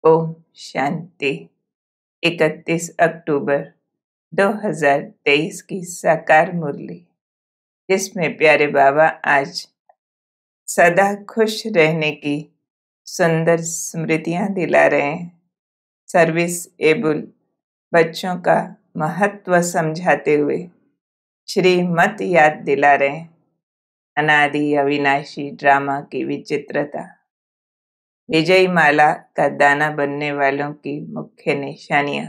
ओम शांति। 31 अक्टूबर 2023 की साकार मुरली, जिसमें प्यारे बाबा आज सदा खुश रहने की सुंदर स्मृतियां दिला रहे हैं। सर्विस एबल बच्चों का महत्व समझाते हुए श्रीमत याद दिला रहे हैं। अनादि अविनाशी ड्रामा की विचित्रता, विजयी माला का दाना बनने वालों की मुख्य निशानियां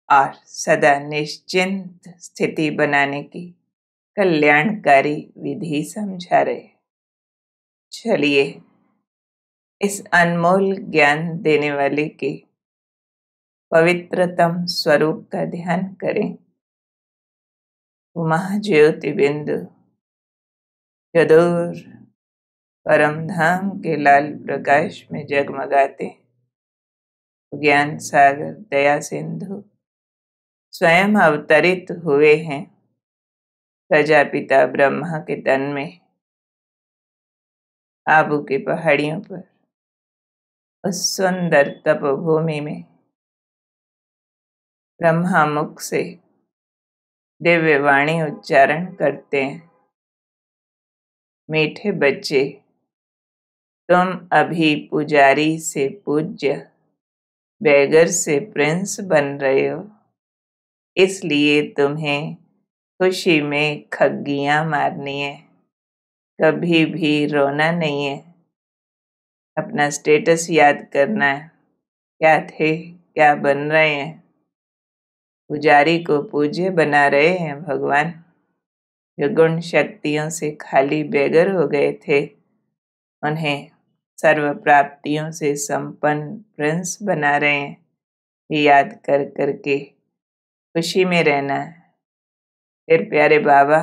और सदा निश्चिंत स्थिति बनाने की कल्याणकारी विधि समझा रहे। चलिए इस अनमोल ज्ञान देने वाले के पवित्रतम स्वरूप का ध्यान करें। महाज्योति बिंदु जो दूर परम धाम के लाल प्रकाश में जगमगाते, ज्ञान सागर दया सिंधु स्वयं अवतरित हुए हैं प्रजापिता ब्रह्मा के तन में, आबू की पहाड़ियों पर, उस सुंदर तपोभूमि में ब्रह्मा मुख से दिव्य वाणी उच्चारण करते हैं। मीठे बच्चे, तुम अभी पुजारी से पूज्य, बैगर से प्रिंस बन रहे हो, इसलिए तुम्हें खुशी में खग्गियां मारनी है, कभी भी रोना नहीं है। अपना स्टेटस याद करना है, क्या थे क्या बन रहे हैं। पुजारी को पूज्य बना रहे हैं भगवान। जो गुण शक्तियों से खाली बेगर हो गए थे, उन्हें सर्व प्राप्तियों से संपन्न प्रिंस बना रहे हैं। याद कर करके खुशी में रहना है। फिर प्यारे बाबा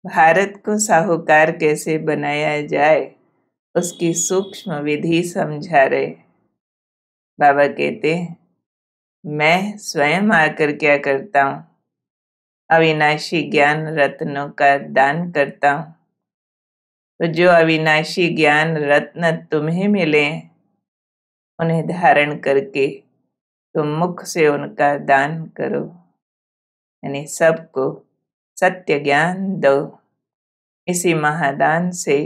भारत को साहूकार कैसे बनाया जाए, उसकी सूक्ष्म विधि समझा रहे। बाबा कहते हैं, मैं स्वयं आकर क्या करता हूँ, अविनाशी ज्ञान रत्नों का दान करता हूँ। तो जो अविनाशी ज्ञान रत्न तुम्हें मिले, उन्हें धारण करके तुम मुख से उनका दान करो, यानी सबको सत्य ज्ञान दो। इसी महादान से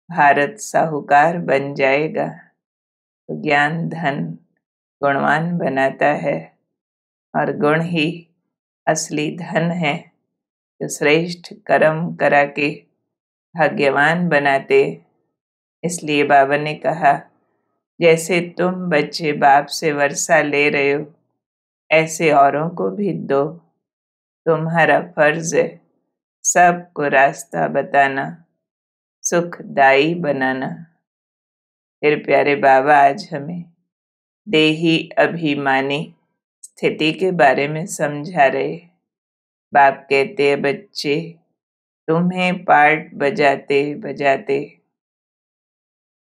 भारत साहूकार बन जाएगा। तो ज्ञान धन गुणवान बनाता है, और गुण ही असली धन है, जो श्रेष्ठ कर्म करा के भाग्यवान बनाते। इसलिए बाबा ने कहा, जैसे तुम बच्चे बाप से वर्षा ले रहे हो, ऐसे औरों को भी दो। तुम्हारा फर्ज है सबको रास्ता बताना, सुखदायी बनाना। फिर प्यारे बाबा आज हमें देही अभिमानी स्थिति के बारे में समझा रहे। बाप कहते हैं, बच्चे तुम्हें पार्ट बजाते बजाते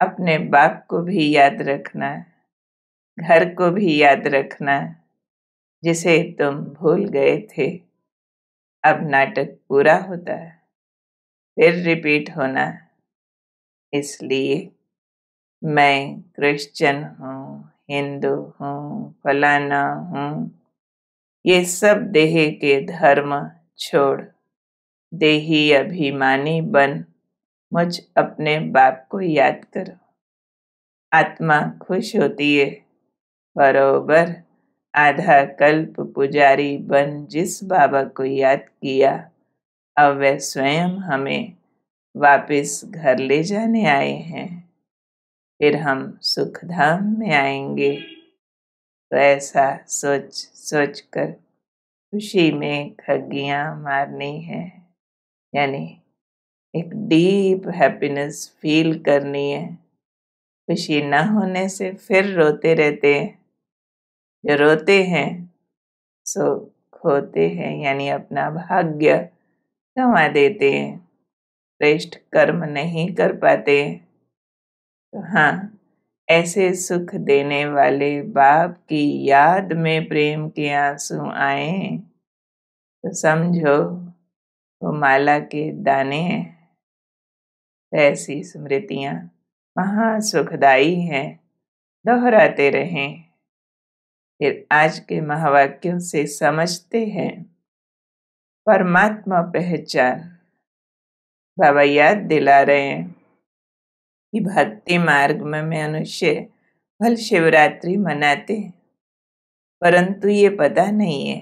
अपने बाप को भी याद रखना, घर को भी याद रखना, जिसे तुम भूल गए थे। अब नाटक पूरा होता है, फिर रिपीट होना। इसलिए मैं क्रिश्चियन हूँ, हिंदू हूँ, फलाना हूँ, ये सब देह के धर्म छोड़ देही अभिमानी बन मुझ अपने बाप को याद करो। आत्मा खुश होती है बरोबर आधा कल्प पुजारी बन जिस बाबा को याद किया, अब वह स्वयं हमें वापस घर ले जाने आए हैं। फिर हम सुखधाम में आएंगे। तो ऐसा सोच सोच कर खुशी में खग्गियां मारनी है, यानी एक डीप हैप्पीनेस फील करनी है। खुशी न होने से फिर रोते रहते हैं। जो रोते हैं सो खोते हैं, यानी अपना भाग्य गंवा देते हैं, श्रेष्ठ कर्म नहीं कर पाते। तो हाँ, ऐसे सुख देने वाले बाप की याद में प्रेम के आंसू आए तो समझो वो माला के दाने हैं। ऐसी स्मृतियां महासुखदायी हैं, दोहराते रहें। फिर आज के महावाक्यों से समझते हैं परमात्मा पहचान। बाबा याद दिला रहे हैं कि भक्ति मार्ग में मनुष्य भल शिवरात्रि मनाते हैं, परंतु ये पता नहीं है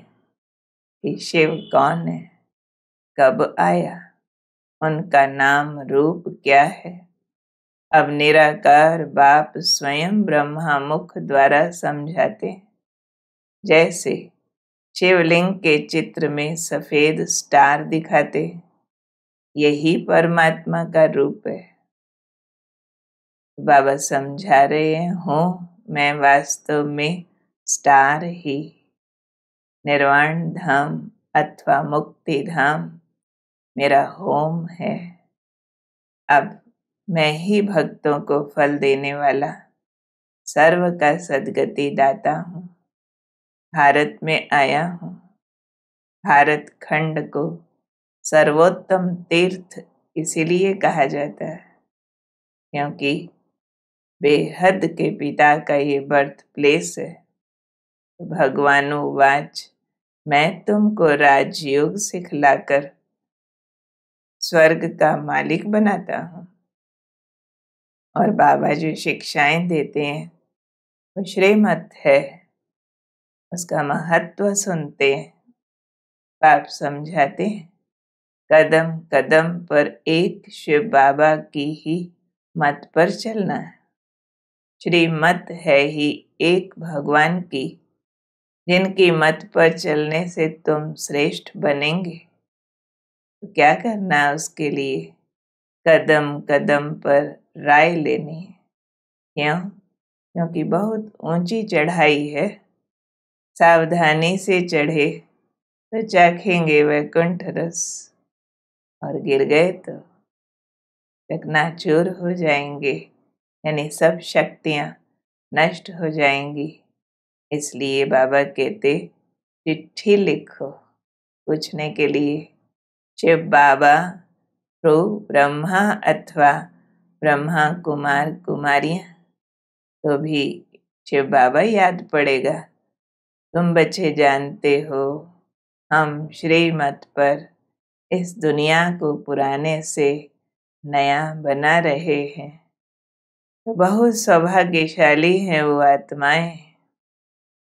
कि शिव कौन है, कब आया, उनका नाम रूप क्या है। अब निराकार बाप स्वयं ब्रह्मा मुख द्वारा समझाते हैं। जैसे शिवलिंग के चित्र में सफेद स्टार दिखाते, यही परमात्मा का रूप है। बाबा समझा रहे हैं, हूँ मैं वास्तव में स्टार ही। निर्वाण धाम अथवा मुक्ति धाम मेरा होम है। अब मैं ही भक्तों को फल देने वाला सर्व का सद्गति दाता हूँ। भारत में आया हूँ। भारत खंड को सर्वोत्तम तीर्थ इसीलिए कहा जाता है क्योंकि बेहद के पिता का ये बर्थ प्लेस है। भगवानुवाच, मैं तुमको राजयोग सिखलाकर स्वर्ग का मालिक बनाता हूँ। और बाबा जो शिक्षाएं देते हैं वो श्रीमत है, उसका महत्व सुनते हैं। बाप समझाते हैं कदम कदम पर एक शिव बाबा की ही मत पर चलना है। श्रीमत है ही एक भगवान की, जिनकी मत पर चलने से तुम श्रेष्ठ बनेंगे। तो क्या करना है उसके लिए? कदम कदम पर राय लेनी है। क्यों? क्योंकि बहुत ऊंची चढ़ाई है। सावधानी से चढ़े तो चाखेंगे वैकुंठ रस, और गिर गए तो चकनाचूर हो जाएंगे, यानी सब शक्तियां नष्ट हो जाएंगी। इसलिए बाबा कहते चिट्ठी लिखो पूछने के लिए, शिव बाबा प्रो ब्रह्मा अथवा ब्रह्मा कुमार कुमारियां, तो भी शिव बाबा याद पड़ेगा। तुम बच्चे जानते हो हम श्रीमत पर इस दुनिया को पुराने से नया बना रहे हैं। तो बहुत सौभाग्यशाली हैं वो आत्माएं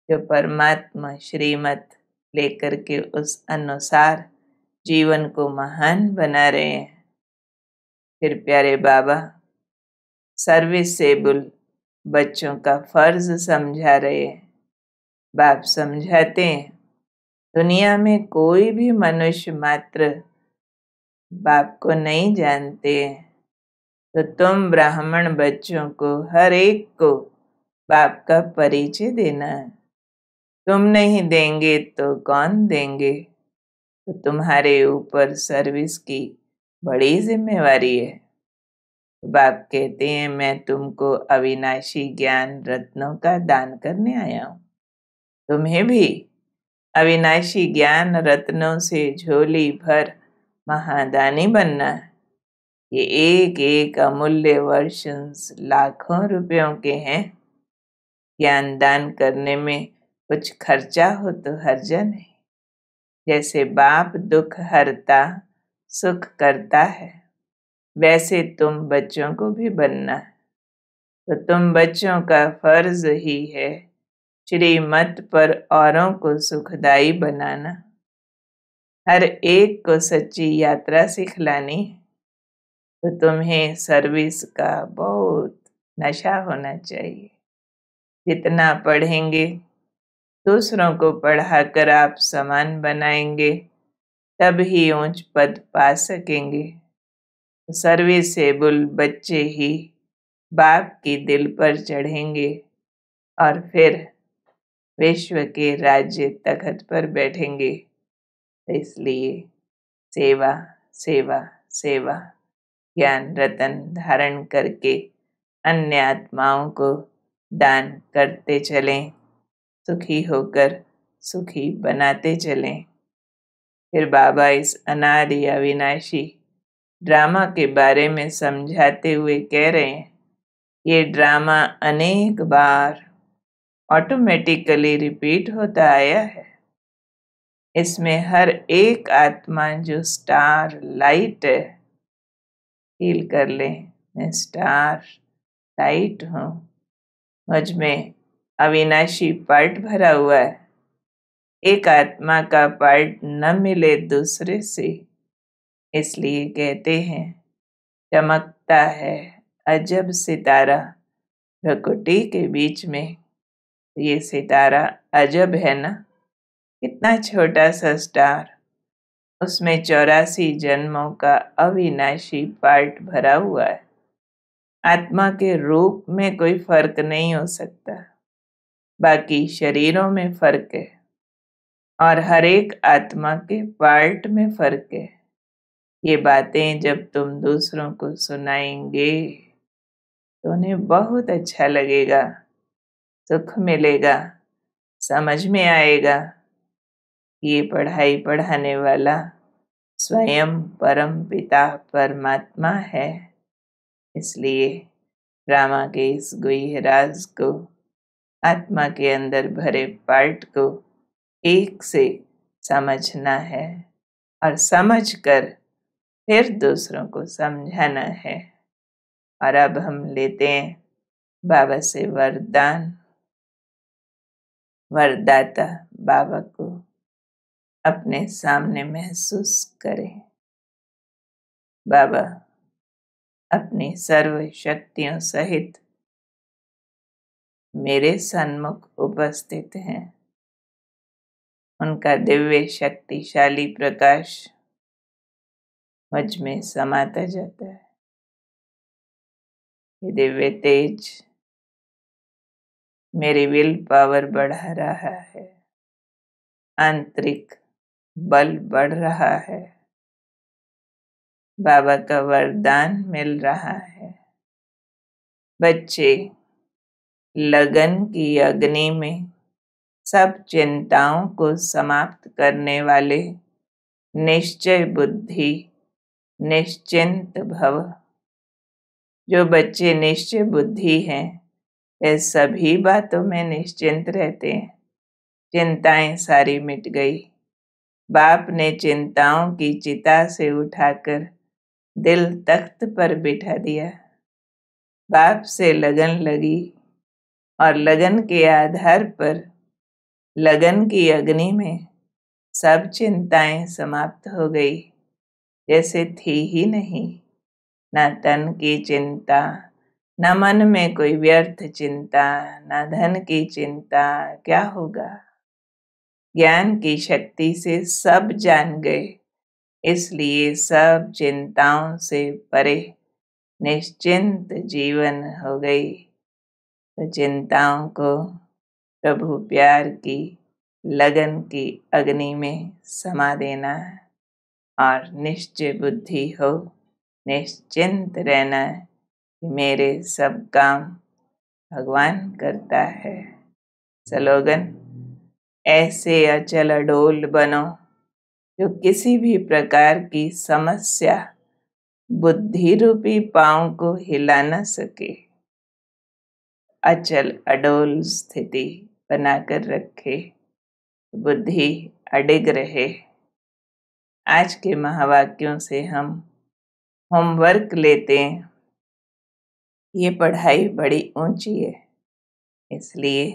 जो परमात्मा श्रीमत लेकर के उस अनुसार जीवन को महान बना रहे हैं। फिर प्यारे बाबा सर्विसेबल बच्चों का फर्ज समझा रहे हैं। बाप समझाते हैं दुनिया में कोई भी मनुष्य मात्र बाप को नहीं जानते हैं, तो तुम ब्राह्मण बच्चों को हर एक को बाप का परिचय देना है। तुम नहीं देंगे तो कौन देंगे? तो तुम्हारे ऊपर सर्विस की बड़ी जिम्मेवारी है। बाप कहते हैं मैं तुमको अविनाशी ज्ञान रत्नों का दान करने आया हूँ। तुम्हें भी अविनाशी ज्ञान रत्नों से झोली भर महादानी बनना है। ये एक एक अमूल्य वर्षंस लाखों रुपयों के हैं। ज्ञान दान करने में कुछ खर्चा हो तो हर्जा नहीं। जैसे बाप दुख हरता सुख करता है, वैसे तुम बच्चों को भी बनना है। तो तुम बच्चों का फर्ज ही है श्रीमत पर औरों को सुखदायी बनाना। हर एक को सच्ची यात्रा सिखलानी। तो तुम्हें सर्विस का बहुत नशा होना चाहिए। जितना पढ़ेंगे, दूसरों को पढ़ाकर आप समान बनाएंगे, तब ही ऊंच पद पा सकेंगे। सर्विसेबल बच्चे ही बाप की दिल पर चढ़ेंगे और फिर विश्व के राज्य तख्त पर बैठेंगे। इसलिए सेवा सेवा सेवा ज्ञान रतन धारण करके अन्य आत्माओं को दान करते चलें, सुखी होकर सुखी बनाते चलें। फिर बाबा इस अनादि अविनाशी ड्रामा के बारे में समझाते हुए कह रहे हैं ये ड्रामा अनेक बार ऑटोमेटिकली रिपीट होता आया है। इसमें हर एक आत्मा जो स्टार लाइट है, फील कर ले, मैं स्टार लाइट हूँ, मुझ में अविनाशी पार्ट भरा हुआ है। एक आत्मा का पार्ट न मिले दूसरे से, इसलिए कहते हैं चमकता है अजब सितारा प्रकृति के बीच में। ये सितारा अजब है ना, कितना छोटा सा स्टार, उसमें 84 जन्मों का अविनाशी पार्ट भरा हुआ है। आत्मा के रूप में कोई फर्क नहीं हो सकता, बाकी शरीरों में फर्क है और हर एक आत्मा के पार्ट में फर्क है। ये बातें जब तुम दूसरों को सुनाएंगे तो उन्हें बहुत अच्छा लगेगा, सुख मिलेगा, समझ में आएगा। ये पढ़ाई पढ़ाने वाला स्वयं परम पिता परमात्मा है। इसलिए ड्रामा के इस गुह्य राज को, आत्मा के अंदर भरे पार्ट को एक से समझना है और समझकर फिर दूसरों को समझाना है। और अब हम लेते हैं बाबा से वरदान। वरदाता बाबा को अपने सामने महसूस करें। बाबा अपनी सर्व शक्तियों सहित मेरे सन्मुख उपस्थित हैं। उनका दिव्य शक्तिशाली प्रकाश मुझ में समाता जाता है। ये दिव्य तेज मेरी विल पावर बढ़ा रहा है, आंतरिक बल बढ़ रहा है। बाबा का वरदान मिल रहा है। बच्चे लगन की अग्नि में सब चिंताओं को समाप्त करने वाले निश्चय बुद्धि निश्चिंत भव। जो बच्चे निश्चय बुद्धि हैं वे सभी बातों में निश्चिंत रहते हैं। चिंताएं सारी मिट गई। बाप ने चिंताओं की चिता से उठाकर दिल तख्त पर बिठा दिया। बाप से लगन लगी और लगन के आधार पर लगन की अग्नि में सब चिंताएं समाप्त हो गई, जैसे थी ही नहीं। न तन की चिंता, न मन में कोई व्यर्थ चिंता, न धन की चिंता। क्या होगा? ज्ञान की शक्ति से सब जान गए, इसलिए सब चिंताओं से परे निश्चिंत जीवन हो गई। तो चिंताओं को प्रभु प्यार की लगन की अग्नि में समा देना और निश्चय बुद्धि हो, निश्चिंत रहना कि मेरे सब काम भगवान करता है। स्लोगन: ऐसे अचल अडोल बनो जो किसी भी प्रकार की समस्या बुद्धि रूपी पांव को हिला न सके। अचल अडोल स्थिति बनाकर रखे, बुद्धि अडिग रहे। आज के महावाक्यों से हम होमवर्क लेते हैं। ये पढ़ाई बड़ी ऊंची है, इसलिए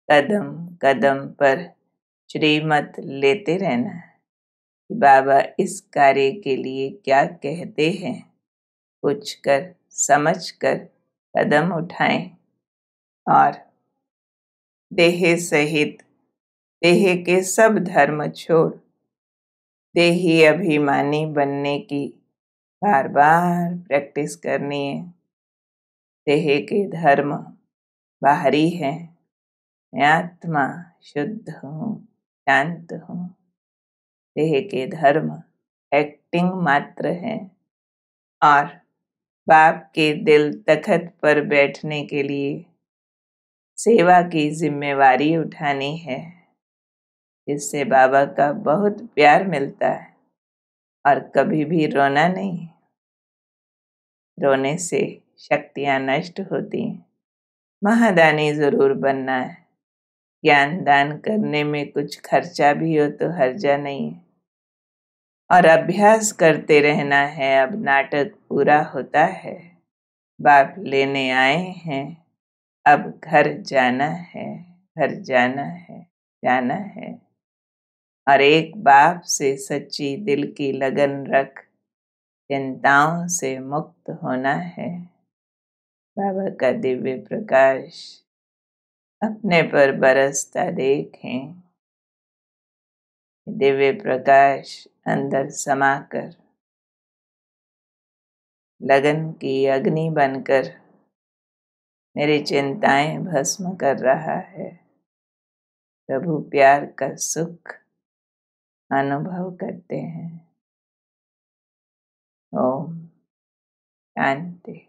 कदम कदम पर श्रीमत लेते रहना कि बाबा इस कार्य के लिए क्या कहते हैं। पूछ कर समझ कर कदम उठाएं और देह सहित देह के सब धर्म छोड़ देही अभिमानी बनने की बार बार प्रैक्टिस करनी है। देह के धर्म बाहरी हैं, मैं आत्मा शुद्ध हूँ, शांत हूँ। देह के धर्म एक्टिंग मात्र है और बाप के दिल तखत पर बैठने के लिए सेवा की जिम्मेवारी उठानी है, जिससे बाबा का बहुत प्यार मिलता है और कभी भी रोना नहीं। रोने से शक्तियाँ नष्ट होती हैं। महादानी ज़रूर बनना है। ज्ञान दान करने में कुछ खर्चा भी हो तो हर्जा नहीं है। और अभ्यास करते रहना है। अब नाटक पूरा होता है। बाप लेने आए हैं, अब घर जाना है, घर जाना है, जाना है। और एक बाप से सच्ची दिल की लगन रख, चिंताओं से मुक्त होना है। बाबा का दिव्य प्रकाश अपने पर बरसता देखें। दिव्य प्रकाश अंदर समाकर लगन की अग्नि बनकर मेरी चिंताएं भस्म कर रहा है। प्रभु प्यार का सुख अनुभव करते हैं। ओम शांति।